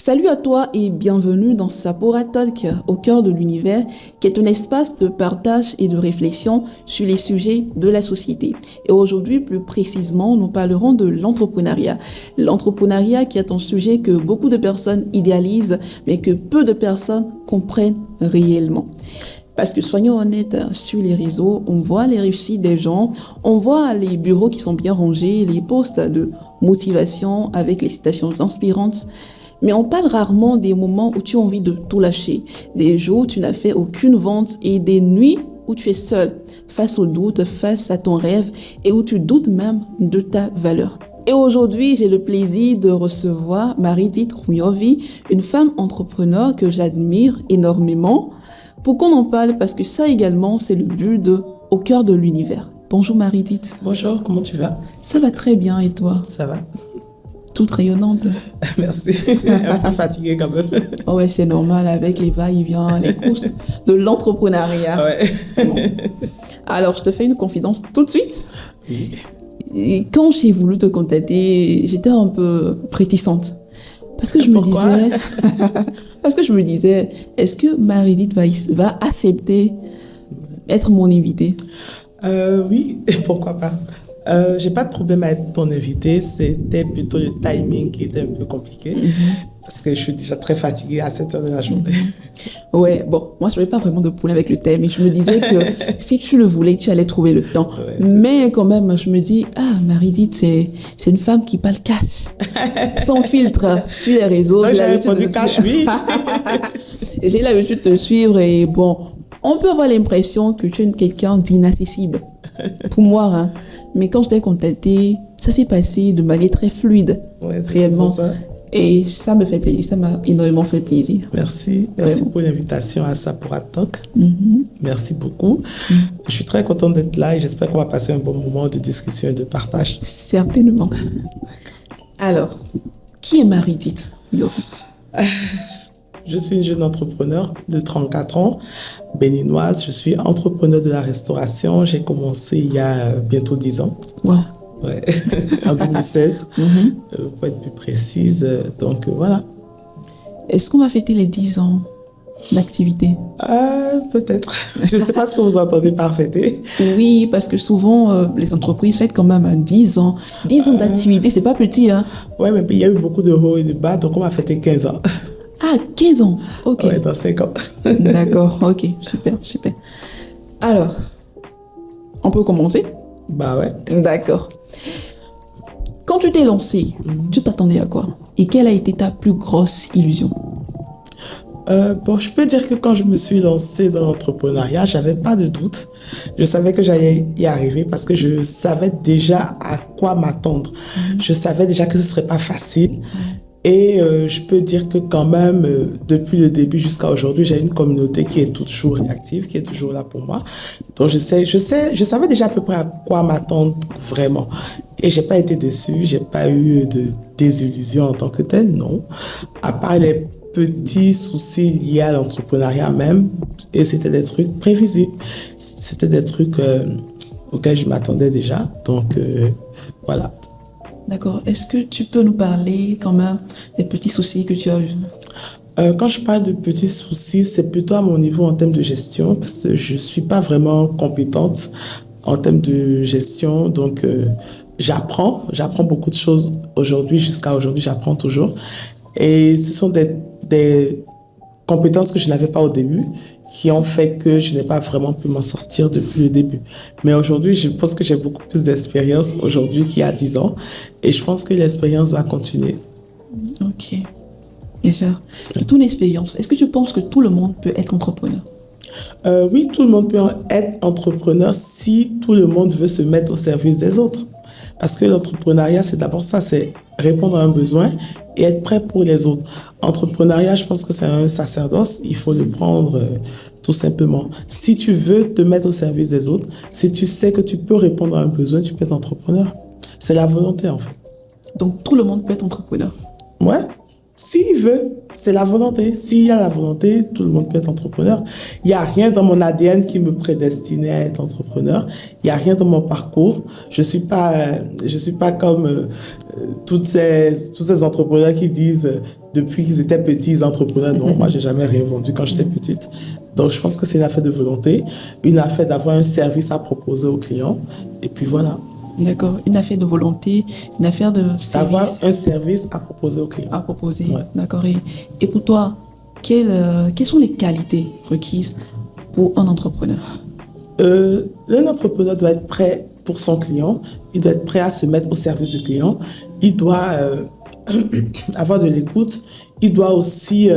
Salut à toi et bienvenue dans Sapora Talk, au cœur de l'univers, qui est un espace de partage et de réflexion sur les sujets de la société. Et aujourd'hui, plus précisément, nous parlerons de l'entrepreneuriat. L'entrepreneuriat qui est un sujet que beaucoup de personnes idéalisent, mais que peu de personnes comprennent réellement. Parce que soyons honnêtes, sur les réseaux, on voit les réussites des gens, on voit les bureaux qui sont bien rangés, les posts de motivation avec les citations inspirantes. Mais on parle rarement des moments où tu as envie de tout lâcher, des jours où tu n'as fait aucune vente et des nuits où tu es seul, face au doute, face à ton rêve et où tu doutes même de ta valeur. Et aujourd'hui, j'ai le plaisir de recevoir Marie-Dite Rouyovi, une femme entrepreneur que j'admire énormément. Pour qu'on en parle, parce que ça également, c'est le but de Au cœur de l'univers. Bonjour Marie-Dite. Bonjour, comment tu vas? Ça va très bien et toi? Ça va. Toute rayonnante. Merci. Un peu fatiguée quand même. Oh ouais, c'est normal avec les va-et-vient, les courses de l'entrepreneuriat. Ouais. Bon. Alors, je te fais une confidence tout de suite. Oui. Et quand j'ai voulu te contacter, j'étais un peu réticente. Parce que je me disais, est-ce que Marie-Dite va accepter être mon invitée? Oui, pourquoi pas. J'ai pas de problème à être ton invité. C'était plutôt le timing qui était un peu compliqué. Parce que je suis déjà très fatiguée à cette heure de la journée. Ouais, bon, moi je n'avais pas vraiment de problème avec le thème. Et je me disais que si tu le voulais, tu allais trouver le temps. Ouais, mais quand même, je me dis, Marie-Dite, c'est une femme qui parle cash. Sans filtre sur les réseaux. Donc, j'ai répondu cash, oui. J'ai l'habitude de te suivre et bon, on peut avoir l'impression que tu es quelqu'un d'inaccessible. Pour moi, hein. Mais quand je t'ai contacté, ça s'est passé de manière très fluide. Ouais, c'est réellement. ça. Et ça me fait plaisir, ça m'a énormément fait plaisir. Merci pour l'invitation à Sapora Talk. Merci beaucoup. Je suis très contente d'être là et j'espère qu'on va passer un bon moment de discussion et de partage. Certainement. Alors, qui est Marie-Dite Rouyovi? Je suis une jeune entrepreneur de 34 ans, béninoise. Je suis entrepreneur de la restauration. J'ai commencé il y a bientôt 10 ans. Wow. Ouais. En 2016, pour être plus précise. Donc, voilà. Est-ce qu'on va fêter les 10 ans d'activité? Peut-être. Je ne sais pas ce que vous entendez par fêter. Oui, parce que souvent, les entreprises fêtent quand même 10 ans. 10 ans d'activité, c'est pas petit, hein? Ouais, mais il y a eu beaucoup de hauts et de bas, donc on va fêter 15 ans. Ah, 15 ans. Ok. Ouais, dans 5 ans. D'accord, ok. Super. Alors, on peut commencer? Bah ouais. D'accord. Quand tu t'es lancé, tu t'attendais à quoi? Et quelle a été ta plus grosse illusion? Bon, je peux dire que quand je me suis lancée dans l'entrepreneuriat, j'avais pas de doute. Je savais que j'allais y arriver parce que je savais déjà à quoi m'attendre. Je savais déjà que ce serait pas facile. Et je peux dire que quand même, depuis le début jusqu'à aujourd'hui, j'ai une communauté qui est toujours réactive, qui est toujours là pour moi. Donc je savais déjà à peu près à quoi m'attendre vraiment. Et j'ai pas été déçue, j'ai pas eu de désillusion en tant que telle, non. À part les petits soucis liés à l'entrepreneuriat même, et c'était des trucs prévisibles. C'était des trucs auxquels je m'attendais déjà. Donc voilà. D'accord. Est-ce que tu peux nous parler quand même des petits soucis que tu as eus? Quand je parle de petits soucis, c'est plutôt à mon niveau en termes de gestion, parce que je ne suis pas vraiment compétente en termes de gestion. Donc, j'apprends beaucoup de choses aujourd'hui. Jusqu'à aujourd'hui, j'apprends toujours. Et ce sont des compétences que je n'avais pas au début, qui ont fait que je n'ai pas vraiment pu m'en sortir depuis le début. Mais aujourd'hui, je pense que j'ai beaucoup plus d'expérience aujourd'hui qu'il y a 10 ans. Et je pense que l'expérience va continuer. Ok. Déjà, ton expérience, est-ce que tu penses que tout le monde peut être entrepreneur? Oui, tout le monde peut être entrepreneur si tout le monde veut se mettre au service des autres. Parce que l'entrepreneuriat, c'est d'abord ça, c'est répondre à un besoin et être prêt pour les autres. Entrepreneuriat, je pense que c'est un sacerdoce, il faut le prendre tout simplement. Si tu veux te mettre au service des autres, si tu sais que tu peux répondre à un besoin, tu peux être entrepreneur. C'est la volonté en fait. Donc tout le monde peut être entrepreneur? Ouais. S'il veut, c'est la volonté. S'il y a la volonté, tout le monde peut être entrepreneur. Il n'y a rien dans mon ADN qui me prédestinait à être entrepreneur. Il n'y a rien dans mon parcours. Je suis pas comme tous ces entrepreneurs qui disent depuis qu'ils étaient petits, ils entreprenaient. Non, moi, j'ai jamais rien vendu quand j'étais petite. Donc, je pense que c'est une affaire de volonté, une affaire d'avoir un service à proposer aux clients. Et puis voilà. D'accord. Une affaire de volonté, une affaire de D'avoir service un service à proposer aux clients. à proposer. Ouais. D'accord. Et pour toi, quelles sont les qualités requises pour un entrepreneur? Un entrepreneur doit être prêt pour son client, il doit être prêt à se mettre au service du client, il doit avoir de l'écoute, il doit aussi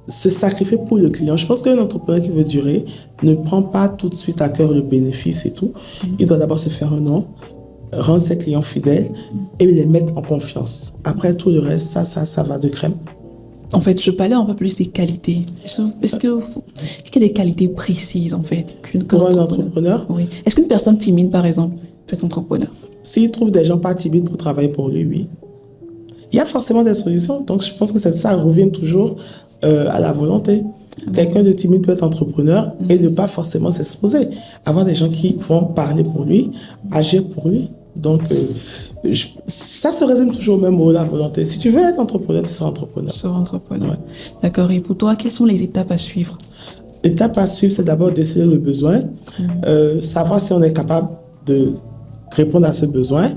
se sacrifier pour le client. Je pense qu'un entrepreneur qui veut durer ne prend pas tout de suite à cœur le bénéfice et tout. Il doit d'abord se faire un nom, rendre ses clients fidèles et les mettre en confiance. Après, tout le reste, ça va de crème. En fait, je parlais un peu plus des qualités. Est-ce qu'il y a des qualités précises, en fait, Pour un entrepreneur, oui. Est-ce qu'une personne timide, par exemple, peut être entrepreneur? s'il trouve des gens pas timides pour travailler pour lui, oui. Il y a forcément des solutions. Donc, je pense que ça revient toujours à la volonté. Quelqu'un de timide peut être entrepreneur et ne pas forcément s'exposer. Avoir des gens qui vont parler pour lui, agir pour lui. Donc, ça se résume toujours au même mot, la volonté. Si tu veux être entrepreneur, tu seras entrepreneur. Tu seras entrepreneur. Ouais. D'accord. Et pour toi, quelles sont les étapes à suivre? L'étape à suivre, c'est d'abord déceler le besoin, savoir si on est capable de répondre à ce besoin,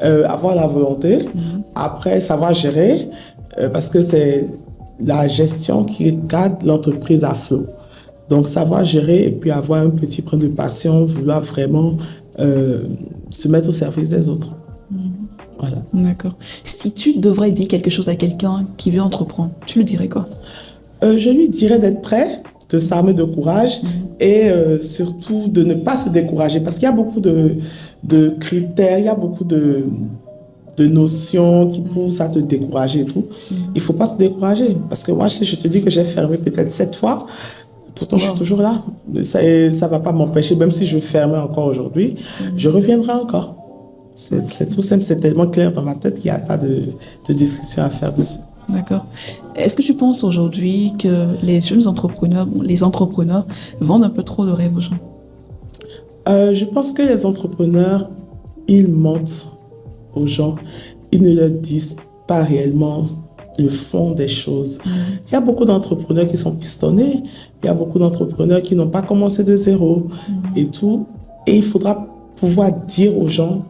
avoir la volonté, après savoir gérer, parce que c'est la gestion qui garde l'entreprise à flot. Donc savoir gérer et puis avoir un petit brin de passion, vouloir vraiment se mettre au service des autres. Voilà. D'accord. Si tu devrais dire quelque chose à quelqu'un qui veut entreprendre, tu lui dirais quoi? Je lui dirais d'être prêt, de s'armer de courage et surtout de ne pas se décourager parce qu'il y a beaucoup de critères, il y a beaucoup de notions qui poussent à te décourager et tout. Il ne faut pas se décourager parce que moi, si je te dis que j'ai fermé peut-être 7 fois, pourtant je suis toujours là. Ça ne va pas m'empêcher, même si je fermais encore aujourd'hui, je reviendrai encore. C'est tout simple, c'est tellement clair dans ma tête qu'il n'y a pas de discussion à faire dessus. D'accord. Est-ce que tu penses aujourd'hui que les jeunes entrepreneurs, les entrepreneurs vendent un peu trop de rêves aux gens? Je pense que les entrepreneurs, ils mentent aux gens. Ils ne leur disent pas réellement le fond des choses. Il y a beaucoup d'entrepreneurs qui sont pistonnés. Il y a beaucoup d'entrepreneurs qui n'ont pas commencé de zéro et tout. Et il faudra pouvoir dire aux gens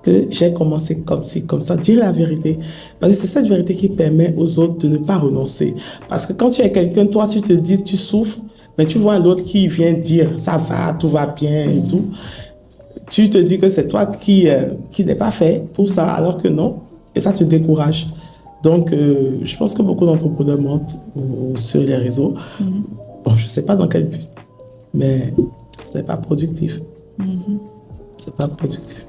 que j'ai commencé comme ci, comme ça, dire la vérité. Parce que c'est cette vérité qui permet aux autres de ne pas renoncer. Parce que quand tu es quelqu'un, toi, tu te dis, tu souffres, mais tu vois l'autre qui vient dire, ça va, tout va bien et tout. Tu te dis que c'est toi qui n'est pas fait pour ça, alors que non. Et ça te décourage. Donc, je pense que beaucoup d'entrepreneurs mentent sur les réseaux. Bon, je ne sais pas dans quel but, mais ce n'est pas productif. C'est pas productif.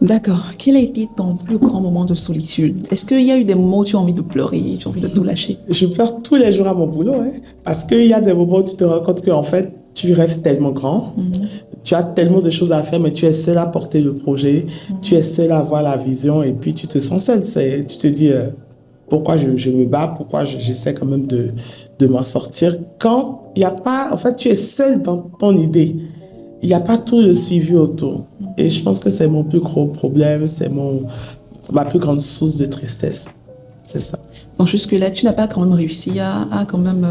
D'accord. Quel a été ton plus grand moment de solitude? Est-ce qu'il y a eu des moments où tu as envie de pleurer, tu as envie de tout lâcher? Je pleure tous les jours à mon boulot, parce qu'il y a des moments où tu te rends compte qu'en fait, tu rêves tellement grand, tu as tellement de choses à faire, mais tu es seul à porter le projet, tu es seul à avoir la vision, et puis tu te sens seul. Tu te dis, pourquoi je me bats, pourquoi j'essaie quand même de m'en sortir, quand il n'y a pas, en fait, tu es seul dans ton idée. Il n'y a pas tout le suivi autour. Et je pense que c'est mon plus gros problème, c'est ma plus grande source de tristesse. C'est ça. Donc jusque-là, tu n'as pas quand même réussi à quand même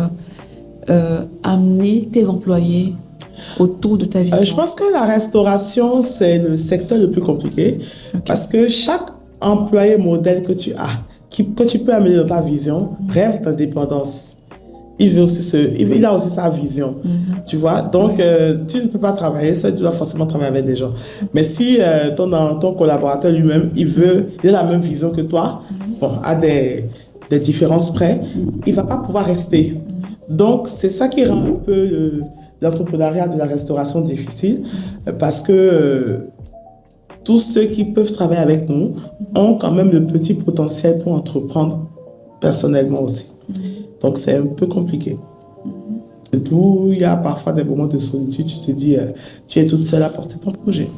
amener tes employés autour de ta vision? Je pense que la restauration, c'est le secteur le plus compliqué. Parce que chaque employé modèle que tu as, que tu peux amener dans ta vision, rêve d'indépendance. Il a aussi sa vision, tu vois. Donc, tu ne peux pas travailler seul, tu dois forcément travailler avec des gens. Mais si ton collaborateur lui-même, il a la même vision que toi, bon, à des différences près, il ne va pas pouvoir rester. Donc, c'est ça qui rend un peu l'entrepreneuriat de la restauration difficile, parce que tous ceux qui peuvent travailler avec nous ont quand même le petit potentiel pour entreprendre personnellement aussi. Donc, c'est un peu compliqué. Et tout, il y a parfois des moments de solitude, tu te dis, tu es toute seule à porter ton projet.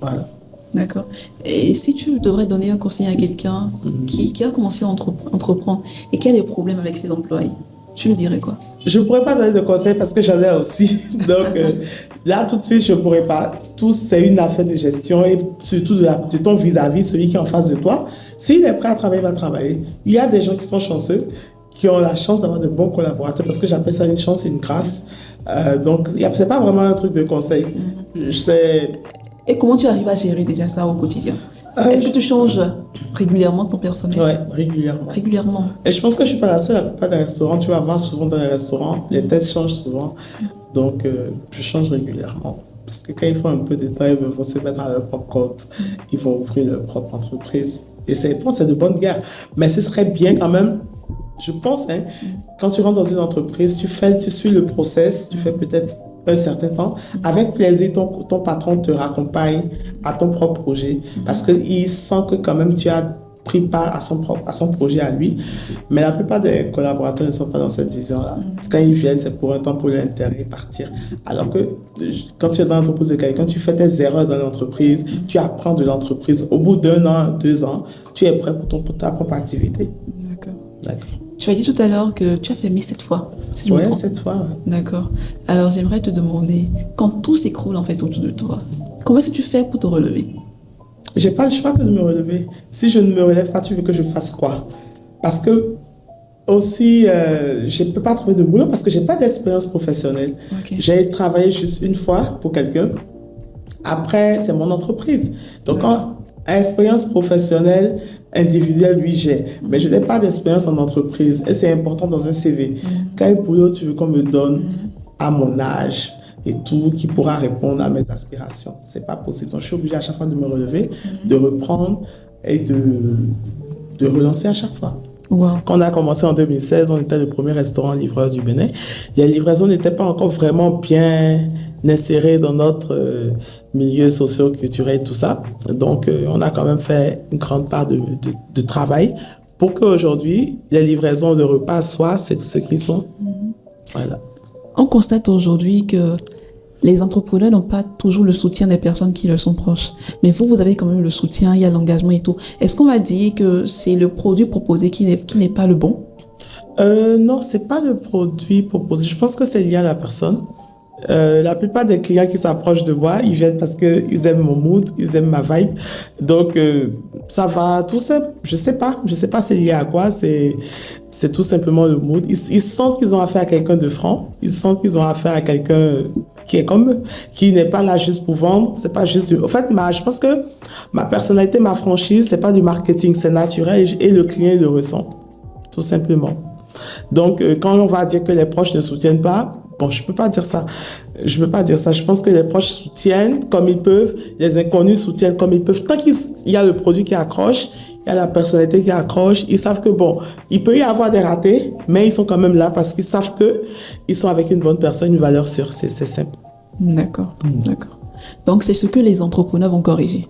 Voilà. D'accord. Et si tu devrais donner un conseil à quelqu'un qui a commencé à entreprendre et qui a des problèmes avec ses employés, tu lui dirais quoi? Je ne pourrais pas donner de conseils parce que j'en ai aussi. Donc, là, tout de suite, je ne pourrais pas. Tout, c'est une affaire de gestion et surtout de ton vis-à-vis, celui qui est en face de toi. S'il est prêt à travailler, il va travailler. Il y a des gens qui sont chanceux, qui ont la chance d'avoir de bons collaborateurs, parce que j'appelle ça une chance et une grâce. Donc, c'est pas vraiment un truc de conseil. Et comment tu arrives à gérer déjà ça au quotidien? Est-ce que tu changes régulièrement ton personnel? Oui, régulièrement. Régulièrement. Et je pense que je suis pas la seule. La plupart des restaurants, tu vas voir souvent dans les restaurants, les têtes changent souvent. Donc, je change régulièrement. Parce que quand ils font un peu de temps, ils vont se mettre à leur propre compte. Ils vont ouvrir leur propre entreprise. Et c'est de bonne guerre. Mais ce serait bien quand même, je pense, quand tu rentres dans une entreprise, tu suis le process, tu fais peut-être un certain temps. Avec plaisir, ton patron te raccompagne à ton propre projet. Parce qu'il sent que quand même tu as pris part à son projet à lui. Mais la plupart des collaborateurs ne sont pas dans cette vision-là. Quand ils viennent, c'est pour un temps, pour leur intérêt, partir. Alors que quand tu es dans l'entreprise de quelqu'un, tu fais tes erreurs dans l'entreprise, tu apprends de l'entreprise. Au bout d'1 an, 2 ans, tu es prêt pour ta propre activité. D'accord. Tu as dit tout à l'heure que tu as fermé 7 fois, si je me trompe. 7 fois. Ouais. D'accord. Alors, j'aimerais te demander, quand tout s'écroule en fait autour de toi, comment est-ce que tu fais pour te relever? J'ai pas le choix que de me relever. Si je ne me relève pas, tu veux que je fasse quoi? Parce que aussi, je ne peux pas trouver de boulot parce que je n'ai pas d'expérience professionnelle. Okay. J'ai travaillé juste une fois pour quelqu'un. Après, c'est mon entreprise. Donc, expérience professionnelle individuelle, oui, j'ai. Mais je n'ai pas d'expérience en entreprise. Et c'est important dans un CV. Quel boulot tu veux qu'on me donne à mon âge et tout, qui pourra répondre à mes aspirations? C'est pas possible. Donc, je suis obligée à chaque fois de me relever, de reprendre et de relancer à chaque fois. Wow. Quand on a commencé en 2016, on était le premier restaurant livreur du Bénin. Les livraisons n'étaient pas encore vraiment bien insérées dans notre milieu socio-culturel et tout ça. Donc, on a quand même fait une grande part de travail pour qu'aujourd'hui, les livraisons de repas soient ce qu'ils sont. Voilà. On constate aujourd'hui que les entrepreneurs n'ont pas toujours le soutien des personnes qui leur sont proches. Mais vous avez quand même le soutien, il y a l'engagement et tout. Est-ce qu'on va dire que c'est le produit proposé qui n'est pas le bon? Non, c'est pas le produit proposé. Je pense que c'est lié à la personne. La plupart des clients qui s'approchent de moi, ils viennent parce qu'ils aiment mon mood, ils aiment ma vibe. Donc, ça va tout simple. Je sais pas c'est lié à quoi. C'est tout simplement le mood. Ils sentent qu'ils ont affaire à quelqu'un de franc. Ils sentent qu'ils ont affaire à quelqu'un qui est comme eux, qui n'est pas là juste pour vendre. C'est pas juste En fait, je pense que ma personnalité, ma franchise, c'est pas du marketing, c'est naturel et le client le ressent. Tout simplement. Donc, quand on va dire que les proches ne soutiennent pas, bon, je peux pas dire ça. Je pense que les proches soutiennent comme ils peuvent, les inconnus soutiennent comme ils peuvent. Tant qu'il y a le produit qui accroche, il y a la personnalité qui accroche, ils savent que bon, il peut y avoir des ratés, mais ils sont quand même là parce qu'ils savent qu'ils sont avec une bonne personne, une valeur sûre. C'est simple. D'accord. Donc, c'est ce que les entrepreneurs vont corriger.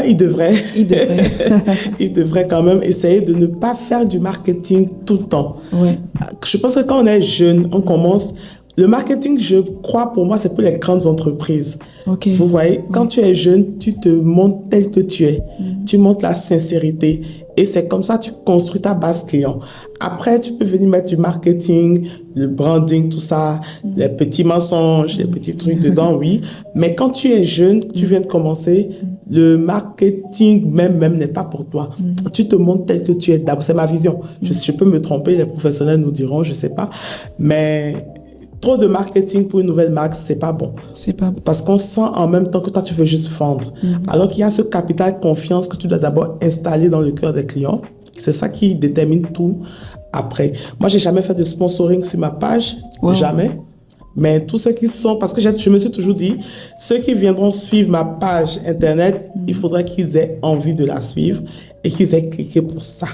Ils devraient. Ils devraient quand même essayer de ne pas faire du marketing tout le temps. Ouais. Je pense que quand on est jeune, on commence... Le marketing, je crois, pour moi, c'est pour les grandes entreprises. Okay. Vous voyez, quand tu es jeune, tu te montres tel que tu es. Tu montres la sincérité. Et c'est comme ça que tu construis ta base client. Après, tu peux venir mettre du marketing, le branding, tout ça, les petits mensonges, les petits trucs dedans, oui. Mais quand tu es jeune, tu viens de commencer, le marketing même n'est pas pour toi. Tu te montres tel que tu es. D'abord, c'est ma vision. Je peux me tromper, les professionnels nous diront, je sais pas. Mais... trop de marketing pour une nouvelle marque, c'est pas bon. C'est pas bon. Parce qu'on sent en même temps que toi, tu veux juste vendre. Alors qu'il y a ce capital confiance que tu dois d'abord installer dans le cœur des clients. C'est ça qui détermine tout après. Moi, j'ai jamais fait de sponsoring sur ma page. Wow. Jamais. Mais tous ceux qui sont... Parce que je me suis toujours dit, ceux qui viendront suivre ma page Internet, il faudrait qu'ils aient envie de la suivre et qu'ils aient cliqué pour ça.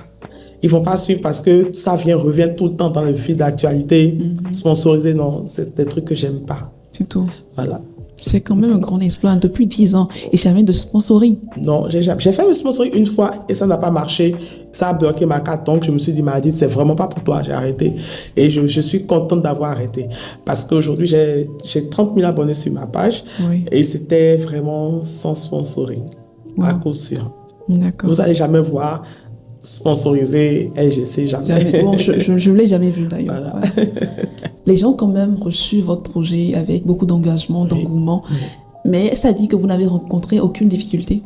Ils vont pas suivre parce que ça revient tout le temps dans le fil d'actualité. Sponsorisé, non, c'est des trucs que j'aime pas. C'est tout. Voilà. C'est quand même un grand exploit. Depuis 10 ans, et jamais de sponsoring. Non, j'ai fait le sponsoring une fois et ça n'a pas marché. Ça a bloqué ma carte. Donc, je me suis dit, c'est vraiment pas pour toi. J'ai arrêté. Et je suis contente d'avoir arrêté. Parce qu'aujourd'hui, j'ai 30 000 abonnés sur ma page. Oui. Et c'était vraiment sans sponsoring. Wow. À coup sûr. D'accord. Vous n'allez jamais voir sponsorisé LGC, jamais. Bon, je ne l'ai jamais vu d'ailleurs. Voilà. Ouais. Les gens ont quand même reçu votre projet avec beaucoup d'engagement, d'engouement. Mais ça dit que vous n'avez rencontré aucune difficulté?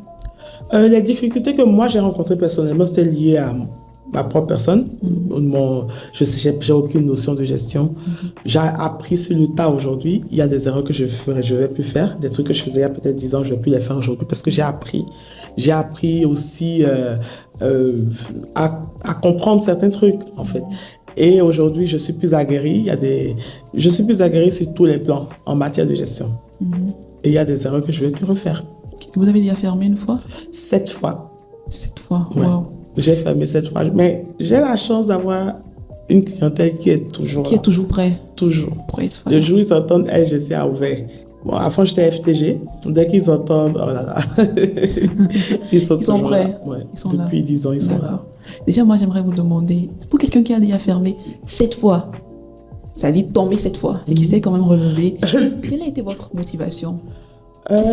Les difficultés que moi j'ai rencontrées personnellement, c'était lié à ma propre personne. J'ai aucune notion de gestion. J'ai appris sur le tas aujourd'hui. Il y a des erreurs que je vais plus faire. Des trucs que je faisais il y a peut-être 10 ans, je vais plus les faire aujourd'hui parce que j'ai appris. J'ai appris aussi à comprendre certains trucs, en fait. Et aujourd'hui, je suis plus aguerrie. Je suis plus aguerrie sur tous les plans en matière de gestion. Et il y a des erreurs que je vais plus refaire. Vous avez déjà fermé une fois? 7 fois. 7 fois, Ouais. wow. J'ai fermé 7 fois. Mais j'ai la chance d'avoir une clientèle qui est toujours Qui est toujours prêt? Toujours. Pour être Le jour où ils entendent LGC a ouvert. Bon, avant, j'étais FTG. Dès qu'ils entendent, oh là là. ils sont toujours prêts. là. Ouais. Ils sont Depuis là. 10 ans, ils sont là. D'accord. Déjà, moi, j'aimerais vous demander, pour quelqu'un qui a déjà fermé 7 fois, ça dit tomber 7 fois, et qui s'est quand même relevé, quelle a été votre motivation?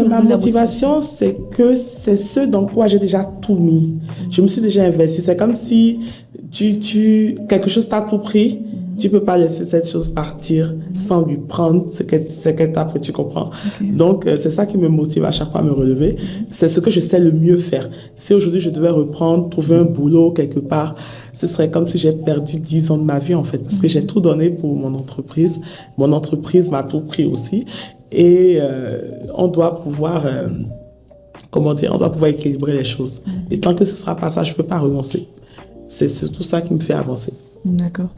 Ma motivation, c'est que c'est ce dans quoi j'ai déjà tout mis. Je me suis déjà investi. C'est comme si quelque chose t'a tout pris. Tu peux pas laisser cette chose partir sans lui prendre ce qu'elle t'a pris, tu comprends? Donc, c'est ça qui me motive à chaque fois à me relever. C'est ce que je sais le mieux faire. Si aujourd'hui je devais reprendre, trouver un boulot quelque part, ce serait comme si j'ai perdu 10 ans de ma vie, en fait, parce que j'ai tout donné pour mon entreprise. Mon entreprise m'a tout pris aussi. Et on doit pouvoir, on doit pouvoir équilibrer les choses. Et tant que ce ne sera pas ça, je ne peux pas renoncer. C'est surtout ça qui me fait avancer. D'accord.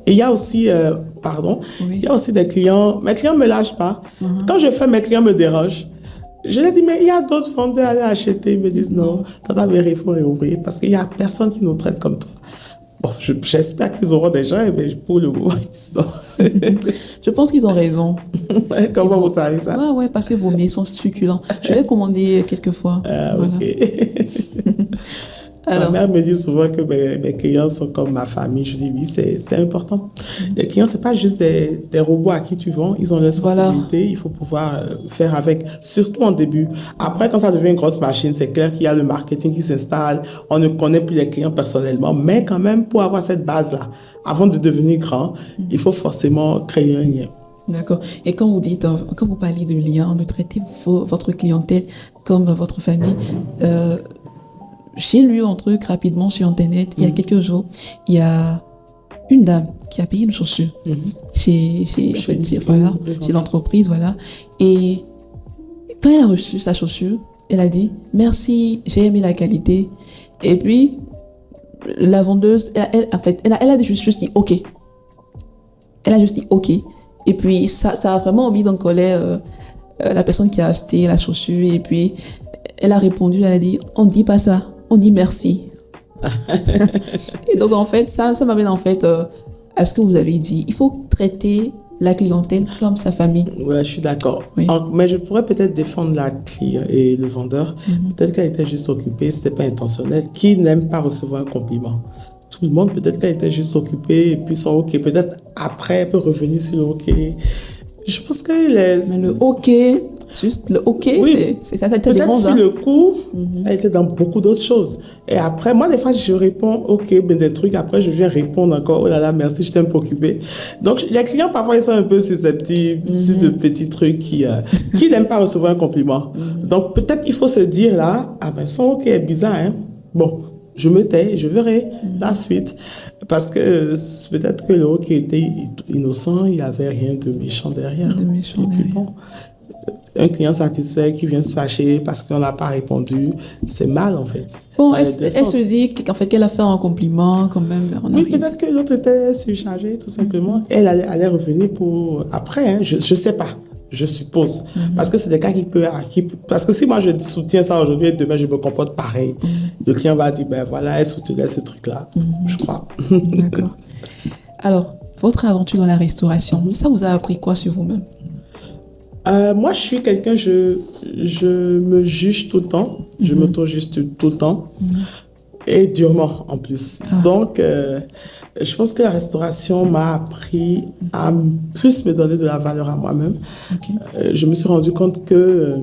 Et il y a aussi, il y a aussi des clients, mes clients ne me lâchent pas. Quand je fais, mes clients me dérangent. Je leur dis, mais il y a d'autres vendeurs à aller acheter. Ils me disent, non, Tata Berry, il faut réouvrir parce qu'il n'y a personne qui nous traite comme toi. Bon, j'espère qu'ils auront des gens, mais pour le moment, ils disent non. Je pense qu'ils ont raison. Comment vous savez ça? Ouais, parce que vos mets sont succulents. Je l'ai commandé quelques fois. Ah, Voilà. ok. Alors, Ma mère me dit souvent que mes clients sont comme ma famille. Je dis oui, c'est important. Les clients, c'est pas juste des robots à qui tu vends. Ils ont leur sensibilité. Voilà. Il faut pouvoir faire avec, surtout en début. Après, quand ça devient une grosse machine, c'est clair qu'il y a le marketing qui s'installe. On ne connaît plus les clients personnellement. Mais quand même, pour avoir cette base-là, avant de devenir grand, il faut forcément créer un lien. D'accord. Et quand vous parlez de lien, de traiter votre clientèle comme votre famille, j'ai lu un truc rapidement sur Internet, il y a quelques jours, il y a une dame qui a payé une chaussure chez l'entreprise, voilà. Et quand elle a reçu sa chaussure, elle a dit « Merci, j'ai aimé la qualité ». Et puis, la vendeuse, elle a juste dit « Ok ». Elle a juste dit « Ok ». Et puis, ça a vraiment mis en colère la personne qui a acheté la chaussure. Et puis, elle a répondu, elle a dit « On ne dit pas ça. On dit merci ». Et donc, en fait, ça m'amène en fait à ce que vous avez dit. Il faut traiter la clientèle comme sa famille. Ouais, je suis d'accord. Oui. Mais je pourrais peut-être défendre la cliente et le vendeur. Peut-être qu'elle était juste occupée, c'était pas intentionnel. Qui n'aime pas recevoir un compliment? Tout le monde, peut-être qu'elle était juste occupée et puis son OK. Peut-être après, elle peut revenir sur le OK. Je pense que Mais le OK, juste le OK, oui, c'est ça, peut-être sur le coup, elle était dans beaucoup d'autres choses. Et après, moi, des fois, je réponds OK, ben des trucs. Après, je viens répondre encore, oh là là, merci, j'étais un peu occupée. Donc, les clients, parfois, ils sont un peu susceptibles, sur de petits trucs qui n'aiment pas recevoir un compliment. Donc, peut-être il faut se dire là, ah ben, son OK est bizarre, hein. Bon, je me tais, je verrai la suite. Parce que peut-être que le OK était innocent, il n'y avait rien de méchant derrière. Et puis bon, un client satisfait qui vient se fâcher parce qu'on n'a pas répondu, c'est mal en fait. Bon, elle se dit qu'en fait qu'elle a fait un compliment quand même. Oui, peut-être que l'autre était surchargé tout simplement. Elle allait revenir pour après, hein, je ne sais pas. Je suppose. Parce que c'est des cas parce que si moi je soutiens ça aujourd'hui et demain je me comporte pareil, le client va dire, ben voilà, elle soutenait ce truc-là. Je crois. D'accord. Alors, votre aventure dans la restauration, ça vous a appris quoi sur vous-même? Moi, je suis quelqu'un, je me juge tout le temps. Je m'auto-juge tout le temps. Et durement, en plus. Donc, je pense que la restauration m'a appris à plus me donner de la valeur à moi-même. Je me suis rendu compte que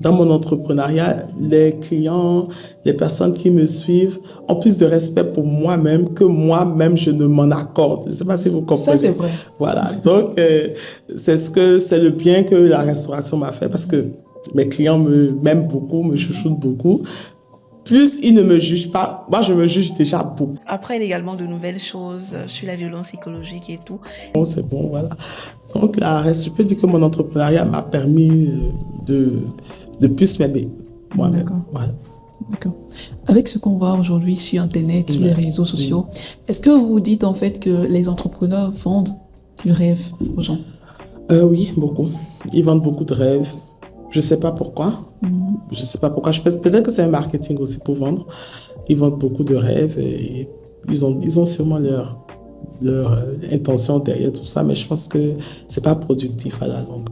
dans mon entrepreneuriat, les clients, les personnes qui me suivent ont plus de respect pour moi-même que moi-même, je ne m'en accorde. Je ne sais pas si vous comprenez. Ça, c'est vrai. Voilà. Donc, c'est le bien que la restauration m'a fait parce que mes clients m'aiment beaucoup, me chouchoutent beaucoup, plus ils ne me jugent pas. Moi, je me juge déjà beaucoup. Après, il y a également de nouvelles choses sur la violence psychologique et tout. Bon, c'est bon, voilà. Donc, je peux dire que mon entrepreneuriat m'a permis de plus m'aimer moi-même. D'accord. Voilà. D'accord. Avec ce qu'on voit aujourd'hui sur Internet, sur les réseaux sociaux, est-ce que vous dites en fait que les entrepreneurs vendent du rêve aux gens? Oui, beaucoup. Ils vendent beaucoup de rêves. Je sais pas pourquoi. Je sais pas pourquoi. Je pense peut-être que c'est un marketing aussi pour vendre. Ils vendent beaucoup de rêves et ils ont sûrement leur intention derrière tout ça, mais je pense que c'est pas productif à la longue.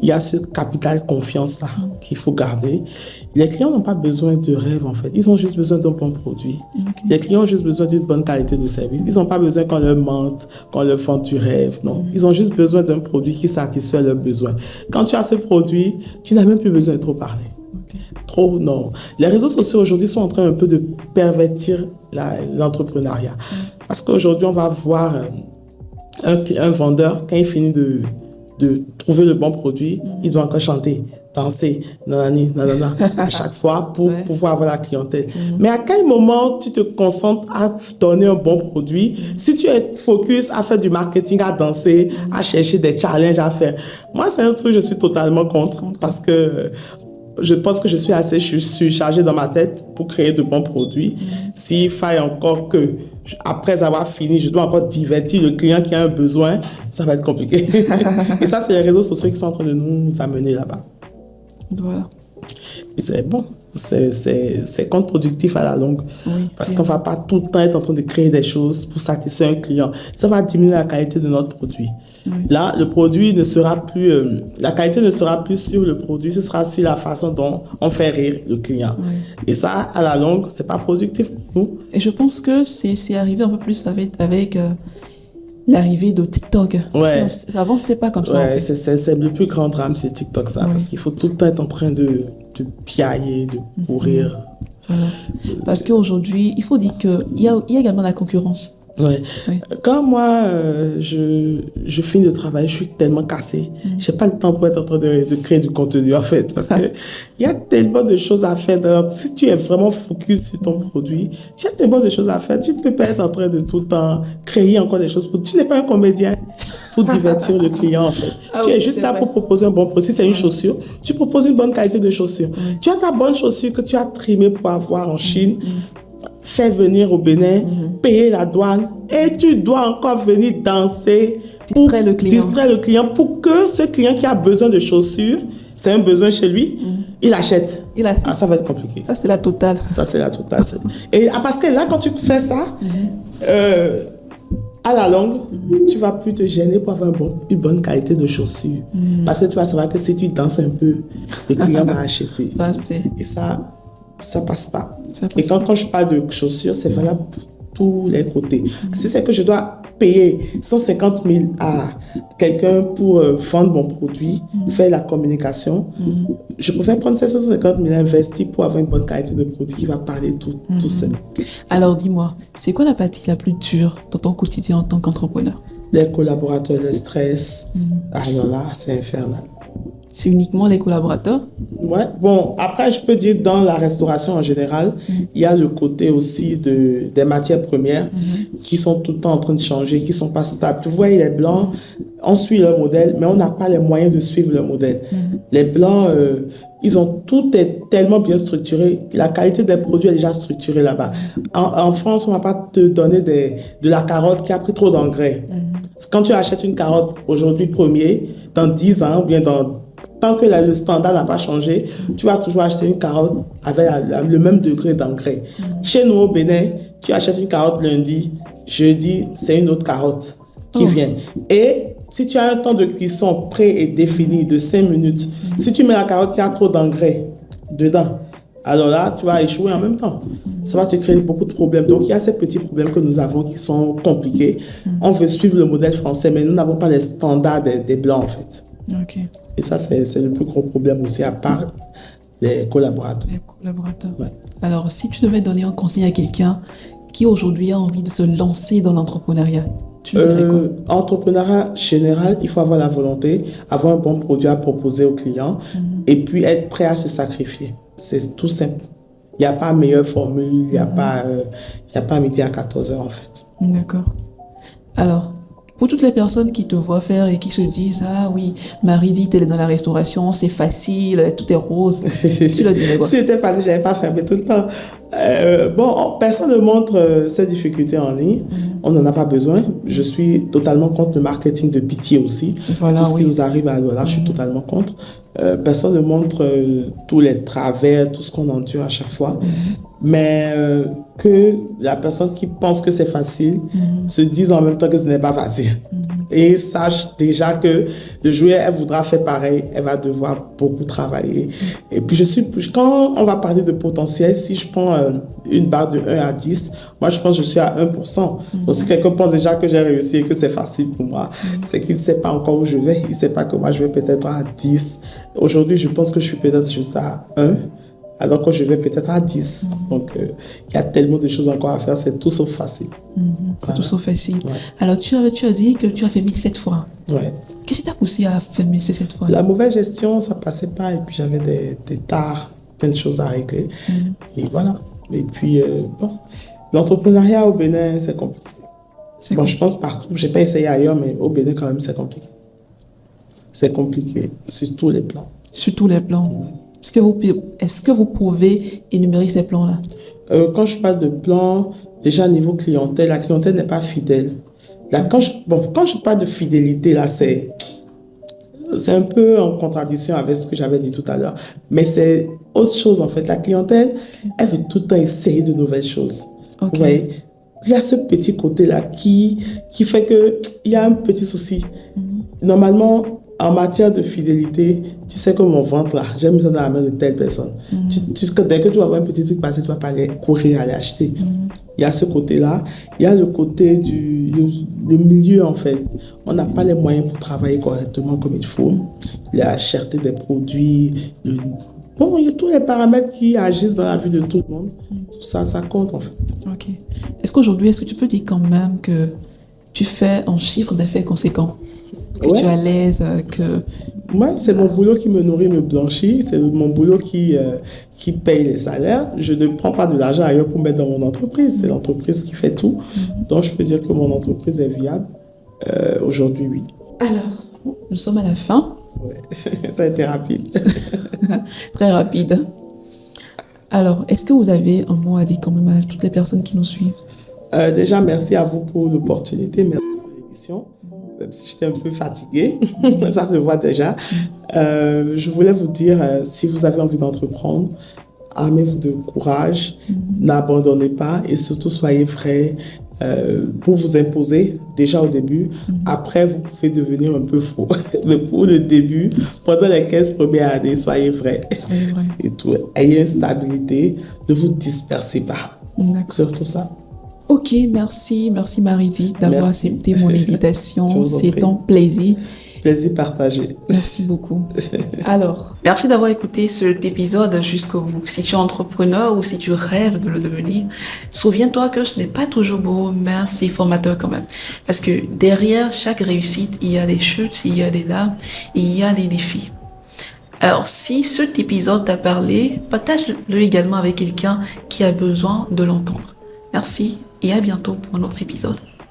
Il y a ce capital confiance-là qu'il faut garder. Les clients n'ont pas besoin de rêve, en fait. Ils ont juste besoin d'un bon produit. Les clients ont juste besoin d'une bonne qualité de service. Ils n'ont pas besoin qu'on leur mente, qu'on leur vende du rêve. Non. Ils ont juste besoin d'un produit qui satisfait leurs besoins. Quand tu as ce produit, tu n'as même plus besoin de trop parler. Trop, non. Les réseaux sociaux aujourd'hui sont en train un peu de pervertir l'entrepreneuriat. Parce qu'aujourd'hui, on va voir un vendeur, quand il finit de trouver le bon produit, il doit encore chanter, danser, nanani, nanana, à chaque fois pour pouvoir avoir la clientèle. Mais à quel moment tu te concentres à donner un bon produit si tu es focus à faire du marketing, à danser, à chercher des challenges à faire? Moi, c'est un truc que je suis totalement contre parce que je pense que je suis assez surchargée dans ma tête pour créer de bons produits. S'il faille encore que, après avoir fini, je dois encore divertir le client qui a un besoin, ça va être compliqué. Et ça, c'est les réseaux sociaux qui sont en train de nous amener là-bas. Voilà. Et c'est bon. C'est contre-productif à la longue. Parce qu'on ne va pas tout le temps être en train de créer des choses pour satisfaire un client. Ça va diminuer la qualité de notre produit. Là, le produit ne sera plus... la qualité ne sera plus sur le produit, ce sera sur la façon dont on fait rire le client. Et ça, à la longue, ce n'est pas productif pour nous. Et je pense que c'est arrivé un peu plus avec l'arrivée de TikTok. Avant, ce n'était pas comme ça. Ouais, en fait. C'est le plus grand drame sur TikTok, ça. Parce qu'il faut tout le temps être en train de piailler, de courir. Voilà. Parce qu'aujourd'hui, il faut dire qu'il y a également la concurrence. Ouais. Quand moi, je finis de travailler, je suis tellement cassée. Je n'ai pas le temps pour être en train de créer du contenu, en fait. Parce qu'il y a tellement de choses à faire. Si tu es vraiment focus sur ton produit, tu as tellement de choses à faire. Tu ne peux pas être en train de tout le temps créer encore des choses. Tu n'es pas un comédien pour divertir le client, en fait. Tu es juste là pour proposer un bon produit. Si c'est une chaussure, tu proposes une bonne qualité de chaussure. Tu as ta bonne chaussure que tu as trimée pour avoir en Chine. Faire venir au Bénin, payer la douane et tu dois encore venir danser distraire le client pour que ce client qui a besoin de chaussures, c'est un besoin chez lui, il achète. Ah, ça va être compliqué. Ça, c'est la totale. Ça, c'est la totale. Et parce que là, quand tu fais ça, à la longue, tu vas plus te gêner pour avoir une bonne qualité de chaussures. Parce que tu vas savoir que si tu danses un peu, le client va acheter. Et ça passe pas. Et quand je parle de chaussures, c'est valable pour tous les côtés. Si c'est que je dois payer 150 000 à quelqu'un pour vendre mon produit, faire la communication, je préfère prendre ces 150 000 investis pour avoir une bonne qualité de produit qui va parler tout seul. Alors dis-moi, c'est quoi la partie la plus dure dans ton quotidien en tant qu'entrepreneur? Les collaborateurs, le stress, alors là, c'est infernal. C'est uniquement les collaborateurs? Ouais. Bon, après, je peux dire dans la restauration en général, il y a le côté aussi des matières premières qui sont tout le temps en train de changer, qui ne sont pas stables. Tu vois, les Blancs, on suit leur modèle, mais on n'a pas les moyens de suivre leur modèle. Les Blancs, tout est tellement bien structuré. La qualité des produits est déjà structurée là-bas. En France, on ne va pas te donner de la carotte qui a pris trop d'engrais. Quand tu achètes une carotte aujourd'hui premier, dans 10 ans, ou bien tant que le standard n'a pas changé, tu vas toujours acheter une carotte avec le même degré d'engrais. Chez nous au Bénin, tu achètes une carotte lundi, jeudi, c'est une autre carotte qui vient. Et si tu as un temps de cuisson prêt et défini de 5 minutes, si tu mets la carotte qui a trop d'engrais dedans, alors là, tu vas échouer en même temps. Ça va te créer beaucoup de problèmes. Donc, il y a ces petits problèmes que nous avons qui sont compliqués. On veut suivre le modèle français, mais nous n'avons pas les standards des Blancs, en fait. Okay. Et ça, c'est le plus gros problème aussi, à part les collaborateurs. Les collaborateurs. Ouais. Alors, si tu devais donner un conseil à quelqu'un qui aujourd'hui a envie de se lancer dans l'entrepreneuriat, Tu dirais quoi? Entrepreneuriat général, il faut avoir la volonté, avoir un bon produit à proposer aux clients et puis être prêt à se sacrifier. C'est tout simple. Il n'y a pas meilleure formule, il n'y a pas midi à 14 heures en fait. D'accord. Alors, pour toutes les personnes qui te voient faire et qui se disent « Ah oui, Marie dit elle est dans la restauration, c'est facile, tout est rose », tu leur dirais quoi? Si c'était facile, je n'avais pas fermé tout le temps. Personne ne montre ses difficultés en ligne. On n'en a pas besoin. Je suis totalement contre le marketing de pitié aussi. Voilà, tout ce qui oui. nous arrive à là, je suis totalement contre. Personne ne montre tous les travers, tout ce qu'on endure à chaque fois. Mais que la personne qui pense que c'est facile se dise en même temps que ce n'est pas facile. Et sache déjà que le jour où elle voudra faire pareil, elle va devoir beaucoup travailler. Et puis quand on va parler de potentiel, si je prends une barre de 1 à 10, moi je pense que je suis à 1%. Donc si quelqu'un pense déjà que j'ai réussi et que c'est facile pour moi, c'est qu'il ne sait pas encore où je vais. Il ne sait pas que moi je vais peut-être à 10. Aujourd'hui, je pense que je suis peut-être juste à 1. Alors que je vais peut-être à 10. Donc, il y a tellement de choses encore à faire, c'est tout sauf facile. C'est tout sauf facile. Ouais. Alors, tu as dit que tu as fait 1007 fois. Ouais. Qu'est-ce qui t'a poussé à faire 1007 fois? La mauvaise gestion, ça passait pas. Et puis, j'avais des tares, plein de choses à régler. Et voilà. Et puis, l'entrepreneuriat au Bénin, c'est compliqué. Je pense partout. Je n'ai pas essayé ailleurs, mais au Bénin, quand même, c'est compliqué. C'est compliqué sur tous les plans. Sur tous les plans. Ouais. Est-ce que vous pouvez énumérer ces plans-là? Quand je parle de plans, déjà niveau clientèle, la clientèle n'est pas fidèle. Là, quand je parle de fidélité, là, c'est un peu en contradiction avec ce que j'avais dit tout à l'heure. Mais c'est autre chose, en fait. La clientèle, elle veut tout le temps essayer de nouvelles choses. Vous voyez? Il y a ce petit côté-là qui fait qu'il y a un petit souci. Normalement, en matière de fidélité, tu sais que mon ventre là, j'ai mis ça dans la main de telle personne. Dès que tu vas voir un petit truc passer, tu vas pas aller courir, aller acheter. Il y a ce côté-là. Il y a le côté le milieu en fait. On n'a pas les moyens pour travailler correctement comme il faut. La cherté des produits. Il y a tous les paramètres qui agissent dans la vie de tout le monde. Tout ça, ça compte en fait. Ok. Est-ce que tu peux dire quand même que tu fais un chiffre d'affaires conséquent? Que tu es à l'aise, que... Moi, c'est mon boulot qui me nourrit, me blanchit. C'est mon boulot qui paye les salaires. Je ne prends pas de l'argent ailleurs pour mettre dans mon entreprise. C'est l'entreprise qui fait tout. Donc, je peux dire que mon entreprise est viable. Aujourd'hui, oui. Alors, nous sommes à la fin. Ouais. Ça a été rapide. Très rapide. Alors, est-ce que vous avez un mot à dire quand même à toutes les personnes qui nous suivent? Déjà, merci à vous pour l'opportunité. Merci pour l'émission. Même si j'étais un peu fatiguée, ça se voit déjà. Je voulais vous dire, si vous avez envie d'entreprendre, armez-vous de courage, n'abandonnez pas et surtout soyez frais pour vous imposer déjà au début. Après, vous pouvez devenir un peu fou. Mais pour le début, pendant les 15 premières années, soyez vrais. Soyez vrais. Et tout. Ayez une stabilité, ne vous dispersez pas. Surtout ça. Ok, merci Marie-Di d'avoir accepté mon invitation. C'est un plaisir. Plaisir partagé. Merci beaucoup. Alors, merci d'avoir écouté cet épisode jusqu'au bout. Si tu es entrepreneur ou si tu rêves de le devenir, souviens-toi que ce n'est pas toujours beau, mais c'est formateur quand même. Parce que derrière chaque réussite, il y a des chutes, il y a des larmes, il y a des défis. Alors, si cet épisode t'a parlé, partage-le également avec quelqu'un qui a besoin de l'entendre. Merci et à bientôt pour un autre épisode.